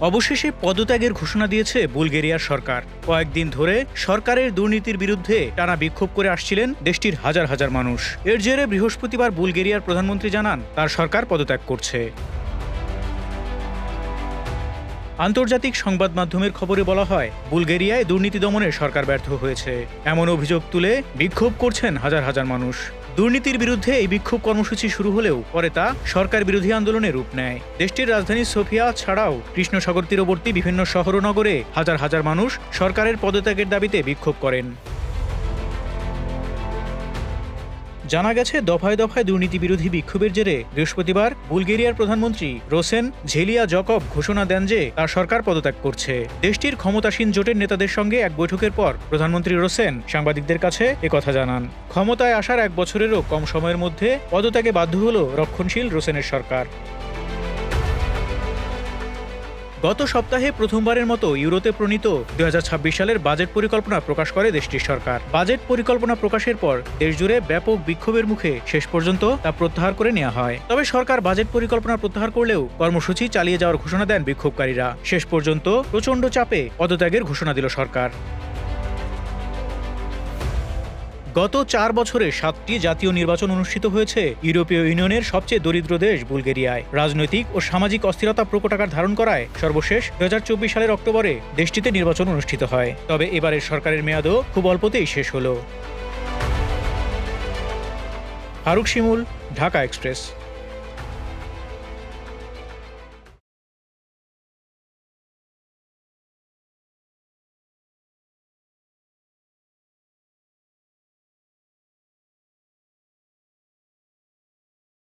অবশেষে পদত্যাগের ঘোষণা দিয়েছে বুলগেরিয়ার সরকার। কয়েকদিন ধরে সরকারের দুর্নীতির বিরুদ্ধে টানা বিক্ষোভ করে আসছিলেন দেশটির হাজার হাজার মানুষ। এর জেরে বৃহস্পতিবার বুলগেরিয়ার প্রধানমন্ত্রী জানান তার সরকার পদত্যাগ করছে। আন্তর্জাতিক সংবাদ মাধ্যমের খবরে বলা হয়, বুলগেরিয়ায় দুর্নীতি দমনে সরকার ব্যর্থ হয়েছে, এমন অভিযোগ তুলে বিক্ষোভ করছেন হাজার হাজার মানুষ। দুর্নীতির বিরুদ্ধে এই বিক্ষোভ কর্মসূচি শুরু হলেও পরে তা সরকার বিরোধী আন্দোলনে রূপ নেয়। দেশটির রাজধানী সোফিয়া ছাড়াও কৃষ্ণসাগর তীরবর্তী বিভিন্ন শহর ও নগরে হাজার হাজার মানুষ সরকারের পদত্যাগের দাবিতে বিক্ষোভ করেন। জানা গেছে, দফায় দফায় দুর্নীতি বিরোধী বিক্ষোভের জেরে বৃহস্পতিবার বুলগেরিয়ার প্রধানমন্ত্রী রোসেন ঝেলিয়াজকভ ঘোষণা দেন যে তার সরকার পদত্যাগ করছে। দেশটির ক্ষমতাসীন জোটের নেতাদের সঙ্গে এক বৈঠকের পর প্রধানমন্ত্রী রোসেন সাংবাদিকদের কাছে একথা জানান। ক্ষমতায় আসার এক বছরেরও কম সময়ের মধ্যে পদত্যাগে বাধ্য হল রক্ষণশীল রোসেনের সরকার। গত সপ্তাহে প্রথমবারের মতো ইউরোতে প্রণীত 2026 সালের বাজেট পরিকল্পনা প্রকাশ করে দেশটির সরকার। বাজেট পরিকল্পনা প্রকাশের পর দেশজুড়ে ব্যাপক বিক্ষোভের মুখে শেষ পর্যন্ত তা প্রত্যাহার করে নেওয়া হয়। তবে সরকার বাজেট পরিকল্পনা প্রত্যাহার করলেও কর্মসূচি চালিয়ে যাওয়ার ঘোষণা দেন বিক্ষোভকারীরা। শেষ পর্যন্ত প্রচণ্ড চাপে পদত্যাগের ঘোষণা দিল সরকার। গত 4 বছরে 7টি জাতীয় নির্বাচন অনুষ্ঠিত হয়েছে ইউরোপীয় ইউনিয়নের সবচেয়ে দরিদ্র দেশ বুলগেরিয়ায়। রাজনৈতিক ও সামাজিক অস্থিরতা প্রকট আকার ধারণ করায় সর্বশেষ 2024 সালের অক্টোবরে দেশটিতে নির্বাচন অনুষ্ঠিত হয়। তবে এবারের সরকারের মেয়াদও খুব অল্পতেই শেষ হলো। ফারুক শিমুল, ঢাকা এক্সপ্রেস।